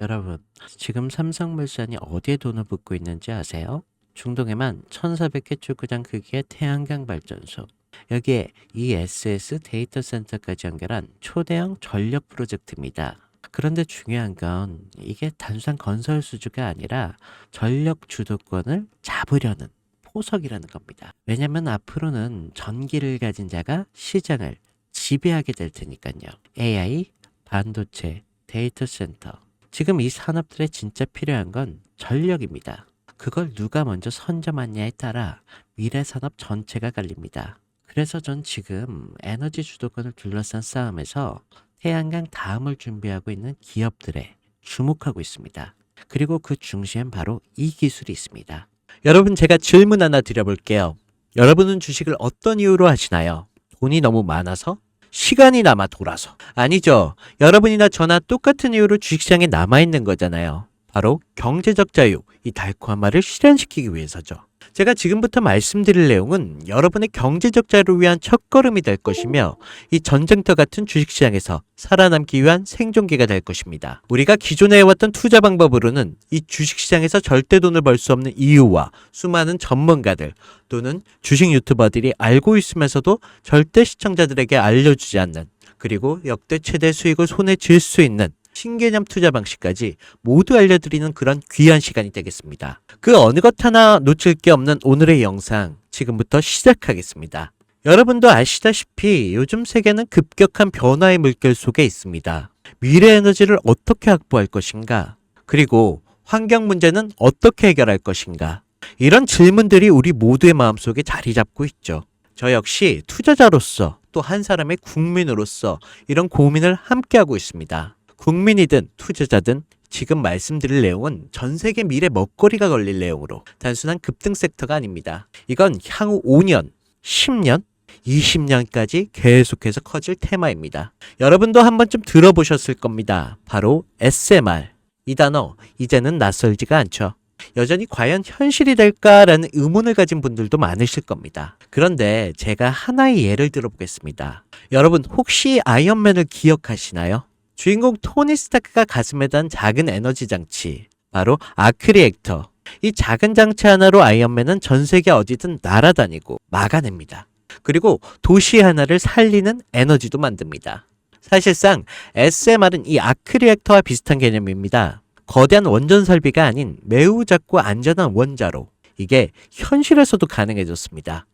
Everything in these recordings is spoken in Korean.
여러분, 지금 삼성물산이 어디에 돈을 붓고 있는지 아세요? 중동에만 1,400개 축구장 크기의 태양광 발전소, 여기에 ESS 데이터 센터까지 연결한 초대형 전력 프로젝트입니다. 그런데 중요한 건 이게 단순한 건설 수주가 아니라 전력 주도권을 잡으려는 포석이라는 겁니다. 왜냐면 앞으로는 전기를 가진 자가 시장을 지배하게 될 테니까요. AI, 반도체, 데이터 센터. 지금 이 산업들에 진짜 필요한 건 전력입니다. 그걸 누가 먼저 선점하냐에 따라 미래 산업 전체가 갈립니다. 그래서 전 지금 에너지 주도권을 둘러싼 싸움에서 태양광 다음을 준비하고 있는 기업들에 주목하고 있습니다. 그리고 그 중심엔 바로 이 기술이 있습니다. 여러분, 제가 질문 하나 드려볼게요. 여러분은 주식을 어떤 이유로 하시나요? 돈이 너무 많아서? 시간이 남아 돌아서? 아니죠. 여러분이나 저나 똑같은 이유로 주식시장에 남아있는 거잖아요. 바로 경제적 자유, 이 달콤한 말을 실현시키기 위해서죠. 제가 지금부터 말씀드릴 내용은 여러분의 경제적 자유를 위한 첫걸음이 될 것이며 이 전쟁터 같은 주식시장에서 살아남기 위한 생존기가 될 것입니다. 우리가 기존에 해왔던 투자 방법으로는 이 주식시장에서 절대 돈을 벌 수 없는 이유와 수많은 전문가들 또는 주식 유튜버들이 알고 있으면서도 절대 시청자들에게 알려주지 않는, 그리고 역대 최대 수익을 손에 쥘 수 있는 신개념 투자 방식까지 모두 알려드리는 그런 귀한 시간이 되겠습니다. 그 어느 것 하나 놓칠 게 없는 오늘의 영상, 지금부터 시작하겠습니다. 여러분도 아시다시피 요즘 세계는 급격한 변화의 물결 속에 있습니다. 미래 에너지를 어떻게 확보할 것인가? 그리고 환경 문제는 어떻게 해결할 것인가? 이런 질문들이 우리 모두의 마음속에 자리 잡고 있죠. 저 역시 투자자로서 또 한 사람의 국민으로서 이런 고민을 함께하고 있습니다. 국민이든 투자자든 지금 말씀드릴 내용은 전 세계 미래 먹거리가 걸릴 내용으로 단순한 급등 섹터가 아닙니다. 이건 향후 5년, 10년, 20년까지 계속해서 커질 테마입니다. 여러분도 한 번쯤 들어보셨을 겁니다. 바로 SMR. 이 단어 이제는 낯설지가 않죠. 여전히 과연 현실이 될까라는 의문을 가진 분들도 많으실 겁니다. 그런데 제가 하나의 예를 들어보겠습니다. 여러분, 혹시 아이언맨을 기억하시나요? 주인공 토니 스타크가 가슴에 단 작은 에너지 장치, 바로 아크 리액터. 이 작은 장치 하나로 아이언맨은 전 세계 어디든 날아다니고 막아냅니다. 그리고 도시 하나를 살리는 에너지도 만듭니다. 사실상 SMR은 이 아크 리액터와 비슷한 개념입니다. 거대한 원전 설비가 아닌 매우 작고 안전한 원자로, 이게 현실에서도 가능해졌습니다.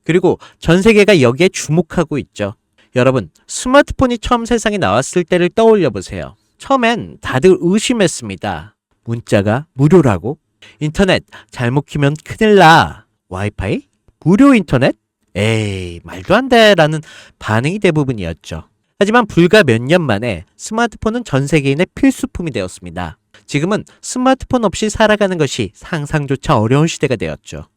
그리고 전 세계가 여기에 주목하고 있죠. 여러분, 스마트폰이 처음 세상에 나왔을 때를 떠올려 보세요. 처음엔 다들 의심했습니다. 문자가 무료라고? 인터넷 잘못 키면 큰일 나. 와이파이? 무료 인터넷? 에이, 말도 안 돼 라는 반응이 대부분이었죠. 하지만 불과 몇 년 만에 스마트폰은 전 세계인의 필수품이 되었습니다. 지금은 스마트폰 없이 살아가는 것이 상상조차 어려운 시대가 되었죠.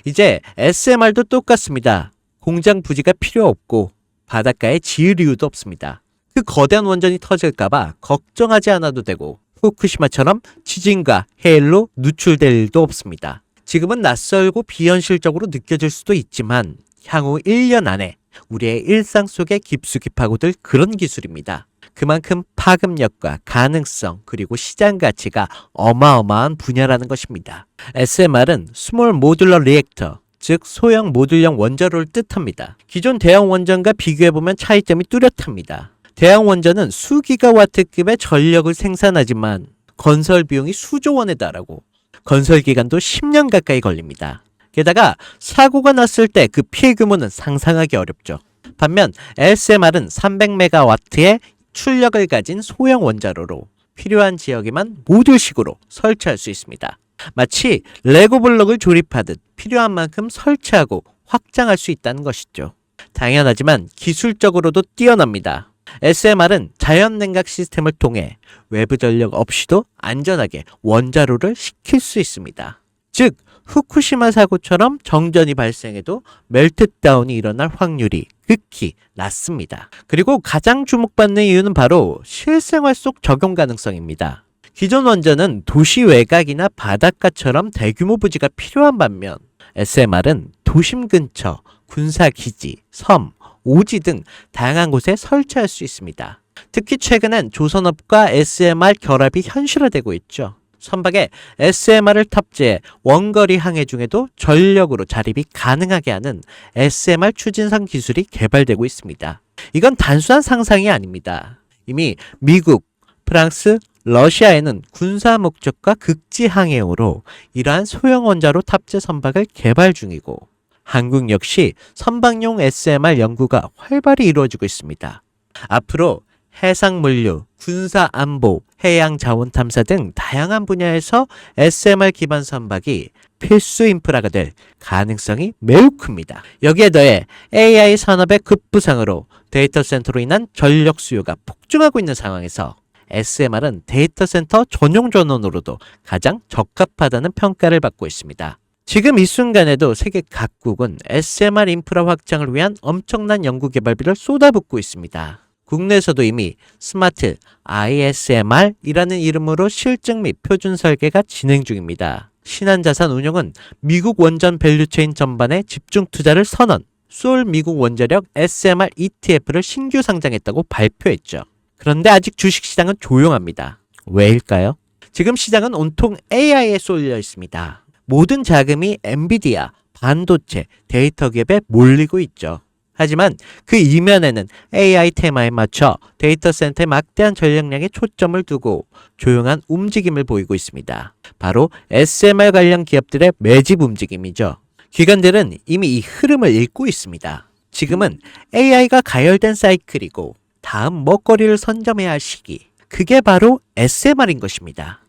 이제 SMR도 똑같습니다. 공장 부지가 필요 없고 바닷가에 지을 이유도 없습니다. 그 거대한 원전이 터질까봐 걱정하지 않아도 되고 후쿠시마처럼 지진과 해일로 누출될 일도 없습니다. 지금은 낯설고 비현실적으로 느껴질 수도 있지만 향후 1년 안에 우리의 일상 속에 깊숙이 파고들 그런 기술입니다. 그만큼 파급력과 가능성 그리고 시장 가치가 어마어마한 분야라는 것입니다. SMR은 스몰 모듈러 리액터, 즉 소형 모듈형 원자로를 뜻합니다. 기존 대형 원전과 비교해보면 차이점이 뚜렷합니다. 대형 원전은 수기가와트급의 전력을 생산하지만 건설 비용이 수조 원에 달하고 건설 기간도 10년 가까이 걸립니다. 게다가 사고가 났을 때 그 피해 규모는 상상하기 어렵죠. 반면 SMR은 300메가와트의 출력을 가진 소형 원자로로 필요한 지역에만 모듈식으로 설치할 수 있습니다. 마치 레고 블록을 조립하듯 필요한 만큼 설치하고 확장할 수 있다는 것이죠. 당연하지만 기술적으로도 뛰어납니다. SMR은 자연 냉각 시스템을 통해 외부 전력 없이도 안전하게 원자로를 식힐 수 있습니다. 즉, 후쿠시마 사고처럼 정전이 발생해도 멜트다운이 일어날 확률이 극히 낮습니다. 그리고 가장 주목받는 이유는 바로 실생활 속 적용 가능성입니다. 기존 원전은 도시 외곽이나 바닷가처럼 대규모 부지가 필요한 반면 SMR은 도심 근처, 군사기지, 섬, 오지 등 다양한 곳에 설치할 수 있습니다. 특히 최근엔 조선업과 SMR 결합이 현실화되고 있죠. 선박에 SMR을 탑재해 원거리 항해 중에도 전력으로 자립이 가능하게 하는 SMR 추진선 기술이 개발되고 있습니다. 이건 단순한 상상이 아닙니다. 이미 미국, 프랑스, 러시아에는 군사 목적과 극지 항해용으로 이러한 소형 원자로 탑재 선박을 개발 중이고 한국 역시 선박용 SMR 연구가 활발히 이루어지고 있습니다. 앞으로 해상 물류, 군사 안보, 해양 자원 탐사 등 다양한 분야에서 SMR 기반 선박이 필수 인프라가 될 가능성이 매우 큽니다. 여기에 더해 AI 산업의 급부상으로 데이터 센터로 인한 전력 수요가 폭증하고 있는 상황에서 SMR은 데이터 센터 전용 전원으로도 가장 적합하다는 평가를 받고 있습니다. 지금 이 순간에도 세계 각국은 SMR 인프라 확장을 위한 엄청난 연구 개발비를 쏟아붓고 있습니다. 국내에서도 이미 스마트 ISMR이라는 이름으로 실증 및 표준 설계가 진행 중입니다. 신한자산 운용은 미국 원전 밸류체인 전반에 집중 투자를 선언, 소울 미국 원자력 SMR ETF를 신규 상장했다고 발표했죠. 그런데 아직 주식시장은 조용합니다. 왜일까요? 지금 시장은 온통 AI에 쏠려 있습니다. 모든 자금이 엔비디아, 반도체, 데이터 기업에 몰리고 있죠. 하지만 그 이면에는 AI 테마에 맞춰 데이터 센터에 막대한 전력량에 초점을 두고 조용한 움직임을 보이고 있습니다. 바로 SMR 관련 기업들의 매집 움직임이죠. 기관들은 이미 이 흐름을 읽고 있습니다. 지금은 AI가 가열된 사이클이고 다음 먹거리를 선점해야 할 시기. 그게 바로 SMR인 것입니다.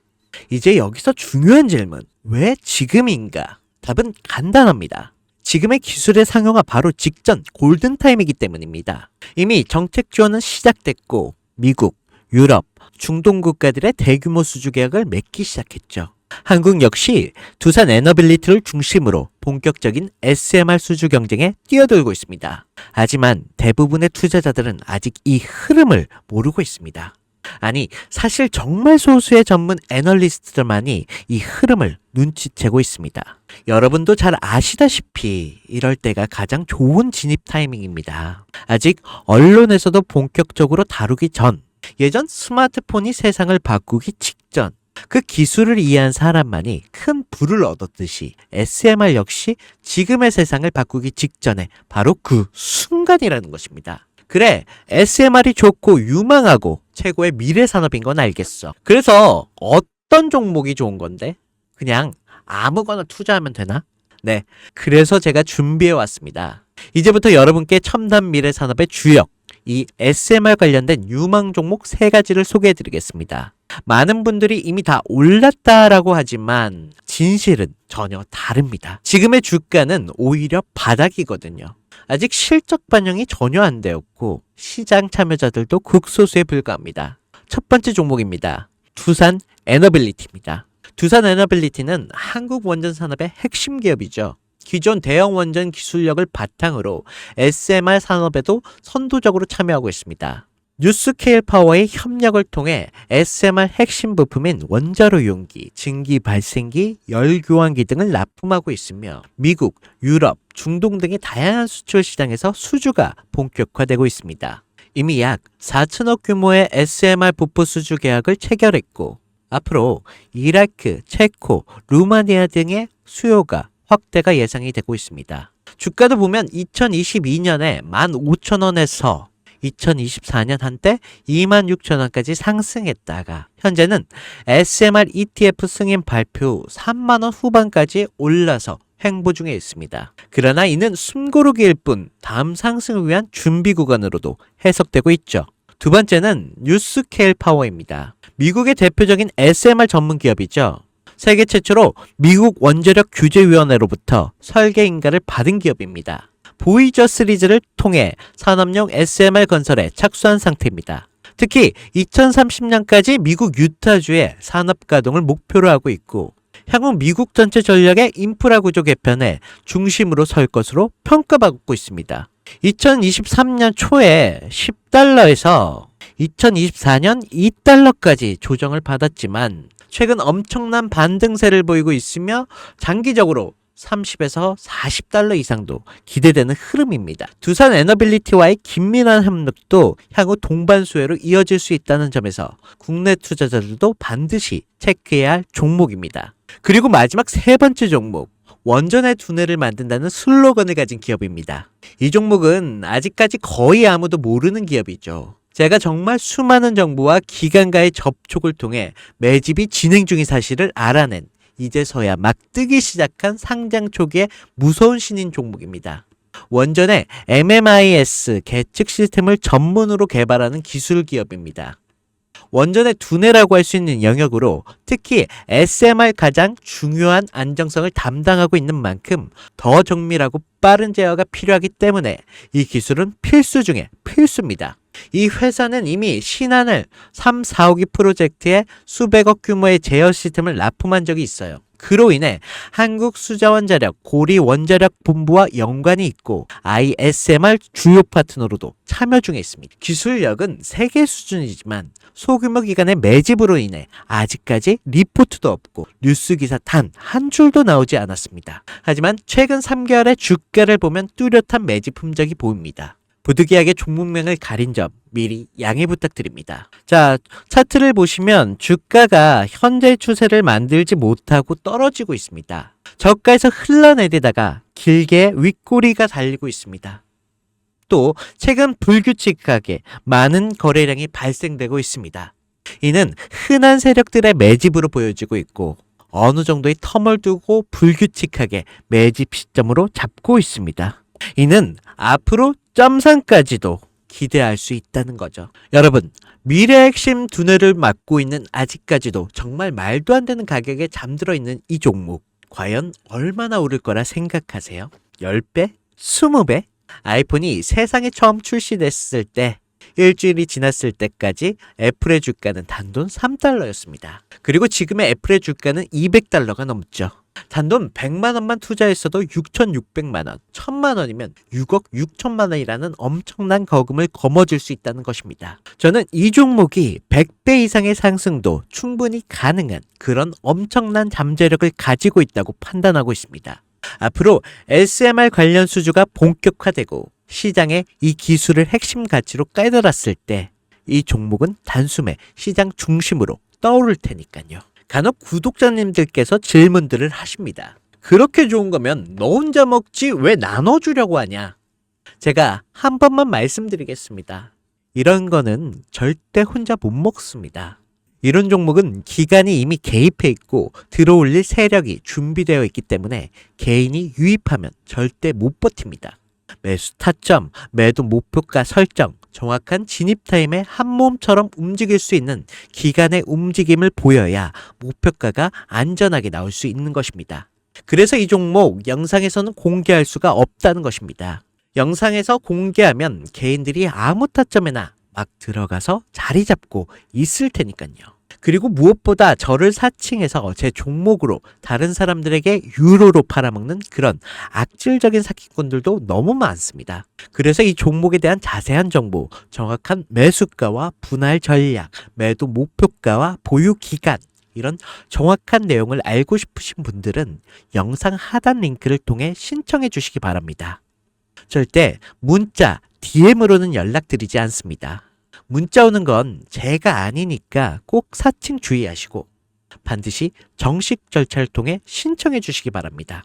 이제 여기서 중요한 질문. 왜 지금인가? 답은 간단합니다. 지금의 기술의 상용화 바로 직전 골든타임이기 때문입니다. 이미 정책 지원은 시작됐고 미국, 유럽, 중동 국가들의 대규모 수주 계약을 맺기 시작했죠. 한국 역시 두산 에너빌리티를 중심으로 본격적인 SMR 수주 경쟁에 뛰어들고 있습니다. 하지만 대부분의 투자자들은 아직 이 흐름을 모르고 있습니다. 아니, 사실 정말 소수의 전문 애널리스트들만이 이 흐름을 눈치채고 있습니다. 여러분도 잘 아시다시피 이럴 때가 가장 좋은 진입 타이밍입니다. 아직 언론에서도 본격적으로 다루기 전, 예전 스마트폰이 세상을 바꾸기 직전, 그 기술을 이해한 사람만이 큰 부를 얻었듯이 SMR 역시 지금의 세상을 바꾸기 직전에 바로 그 순간이라는 것입니다. 그래, SMR이 좋고 유망하고 최고의 미래 산업인 건 알겠어. 그래서 어떤 종목이 좋은 건데? 그냥 아무거나 투자하면 되나? 네, 그래서 제가 준비해 왔습니다. 이제부터 여러분께 첨단 미래 산업의 주역, 이 SMR 관련된 유망 종목 3가지를 소개해 드리겠습니다. 많은 분들이 이미 다 올랐다라고 하지만 진실은 전혀 다릅니다. 지금의 주가는 오히려 바닥이거든요. 아직 실적 반영이 전혀 안 되었고 시장 참여자들도 극소수에 불과합니다. 첫 번째 종목입니다. 두산 에너빌리티입니다. 두산 에너빌리티는 한국 원전 산업의 핵심 기업이죠. 기존 대형 원전 기술력을 바탕으로 SMR 산업에도 선도적으로 참여하고 있습니다. 뉴스케일 파워의 협력을 통해 SMR 핵심 부품인 원자로 용기, 증기 발생기, 열 교환기 등을 납품하고 있으며 미국, 유럽, 중동 등의 다양한 수출 시장에서 수주가 본격화되고 있습니다. 이미 약 4천억 규모의 SMR 부품 수주 계약을 체결했고 앞으로 이라크, 체코, 루마니아 등의 수요가 확대가 예상이 되고 있습니다. 주가도 보면 2022년에 15,000원에서 2024년 한때 26,000원까지 상승했다가 현재는 SMR ETF 승인 발표 후 3만원 후반까지 올라서 횡보 중에 있습니다. 그러나 이는 숨고르기일 뿐 다음 상승을 위한 준비 구간으로도 해석되고 있죠. 두 번째는 뉴스케일 파워입니다. 미국의 대표적인 SMR 전문 기업이죠. 세계 최초로 미국 원자력 규제위원회로부터 설계 인가를 받은 기업입니다. 보이저 시리즈를 통해 산업용 SMR 건설에 착수한 상태입니다. 특히 2030년까지 미국 유타주의 산업 가동을 목표로 하고 있고 향후 미국 전체 전력의 인프라 구조 개편에 중심으로 설 것으로 평가받고 있습니다. 2023년 초에 10달러에서 2024년 2달러까지 조정을 받았지만 최근 엄청난 반등세를 보이고 있으며 장기적으로 30에서 40달러 이상도 기대되는 흐름입니다. 두산 에너빌리티와의 긴밀한 협력도 향후 동반 수혜로 이어질 수 있다는 점에서 국내 투자자들도 반드시 체크해야 할 종목입니다. 그리고 마지막 세 번째 종목, 원전의 두뇌를 만든다는 슬로건을 가진 기업입니다. 이 종목은 아직까지 거의 아무도 모르는 기업이죠. 제가 정말 수많은 정부와 기관과의 접촉을 통해 매집이 진행 중인 사실을 알아낸 이제서야 막 뜨기 시작한 상장 초기의 무서운 신인 종목입니다. 원전의 MMIS 계측 시스템을 전문으로 개발하는 기술 기업입니다. 원전의 두뇌라고 할 수 있는 영역으로 특히 SMR 가장 중요한 안정성을 담당하고 있는 만큼 더 정밀하고 빠른 제어가 필요하기 때문에 이 기술은 필수 중에 필수입니다. 이 회사는 이미 신한을 3, 4호기 프로젝트에 수백억 규모의 제어 시스템을 납품한 적이 있어요. 그로 인해 한국수자원자력 고리원자력본부와 연관이 있고 ISMR 주요 파트너로도 참여 중에 있습니다. 기술력은 세계 수준이지만 소규모 기관의 매집으로 인해 아직까지 리포트도 없고 뉴스 기사 단 한 줄도 나오지 않았습니다. 하지만 최근 3개월의 주가를 보면 뚜렷한 매집 흔적이 보입니다. 부득이하게 종목명을 가린 점 미리 양해 부탁드립니다. 자, 차트를 보시면 주가가 현재 추세를 만들지 못하고 떨어지고 있습니다. 저가에서 흘러내리다가 길게 윗꼬리가 달리고 있습니다. 또 최근 불규칙하게 많은 거래량이 발생되고 있습니다. 이는 흔한 세력들의 매집으로 보여지고 있고 어느 정도의 텀을 두고 불규칙하게 매집 시점으로 잡고 있습니다. 이는 앞으로 점상까지도 기대할 수 있다는 거죠. 여러분, 미래의 핵심 두뇌를 맡고 있는 아직까지도 정말 말도 안 되는 가격에 잠들어 있는 이 종목 과연 얼마나 오를 거라 생각하세요? 10배? 20배? 아이폰이 세상에 처음 출시됐을 때 일주일이 지났을 때까지 애플의 주가는 단돈 3달러였습니다. 그리고 지금의 애플의 주가는 200달러가 넘죠. 단돈 100만 원만 투자했어도 6,600만 원, 1,000만 원이면 6억 6천만 원이라는 엄청난 거금을 거머쥘 수 있다는 것입니다. 저는 이 종목이 100배 이상의 상승도 충분히 가능한 그런 엄청난 잠재력을 가지고 있다고 판단하고 있습니다. 앞으로 SMR 관련 수주가 본격화되고 시장에 이 기술을 핵심 가치로 깨달았을 때 이 종목은 단숨에 시장 중심으로 떠오를 테니까요. 간혹 구독자님들께서 질문들을 하십니다. 그렇게 좋은 거면 너 혼자 먹지 왜 나눠주려고 하냐? 제가 한 번만 말씀드리겠습니다. 이런 거는 절대 혼자 못 먹습니다. 이런 종목은 기관이 이미 개입해 있고 들어올릴 세력이 준비되어 있기 때문에 개인이 유입하면 절대 못 버팁니다. 매수 타점, 매도 목표가 설정, 정확한 진입 타임에 한 몸처럼 움직일 수 있는 기관의 움직임을 보여야 목표가가 안전하게 나올 수 있는 것입니다. 그래서 이 종목 영상에서는 공개할 수가 없다는 것입니다. 영상에서 공개하면 개인들이 아무 타점에나 막 들어가서 자리 잡고 있을 테니까요. 그리고 무엇보다 저를 사칭해서 제 종목으로 다른 사람들에게 유로로 팔아먹는 그런 악질적인 사기꾼들도 너무 많습니다. 그래서 이 종목에 대한 자세한 정보, 정확한 매수가와 분할 전략, 매도 목표가와 보유 기간, 이런 정확한 내용을 알고 싶으신 분들은 영상 하단 링크를 통해 신청해 주시기 바랍니다. 절대 문자, DM으로는 연락드리지 않습니다. 문자 오는 건 제가 아니니까 꼭 사칭 주의하시고 반드시 정식 절차를 통해 신청해 주시기 바랍니다.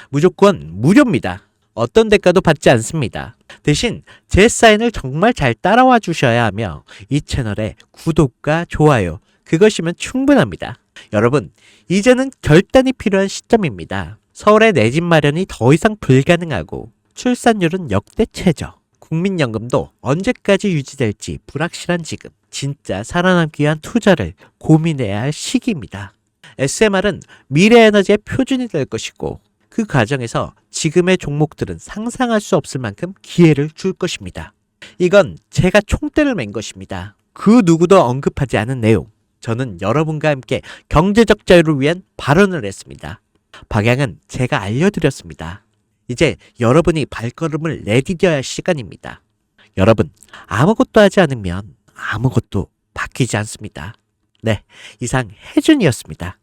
무조건 무료입니다. 어떤 대가도 받지 않습니다. 대신 제 사인을 정말 잘 따라와 주셔야 하며 이 채널에 구독과 좋아요, 그것이면 충분합니다. 여러분, 이제는 결단이 필요한 시점입니다. 서울의 내 집 마련이 더 이상 불가능하고 출산율은 역대 최저. 국민연금도 언제까지 유지될지 불확실한 지금, 진짜 살아남기 위한 투자를 고민해야 할 시기입니다. SMR은 미래 에너지의 표준이 될 것이고 그 과정에서 지금의 종목들은 상상할 수 없을 만큼 기회를 줄 것입니다. 이건 제가 총대를 맨 것입니다. 그 누구도 언급하지 않은 내용. 저는 여러분과 함께 경제적 자유를 위한 발언을 했습니다. 방향은 제가 알려드렸습니다. 이제 여러분이 발걸음을 내디뎌야 할 시간입니다. 여러분, 아무것도 하지 않으면 아무것도 바뀌지 않습니다. 네, 이상 혜준이었습니다.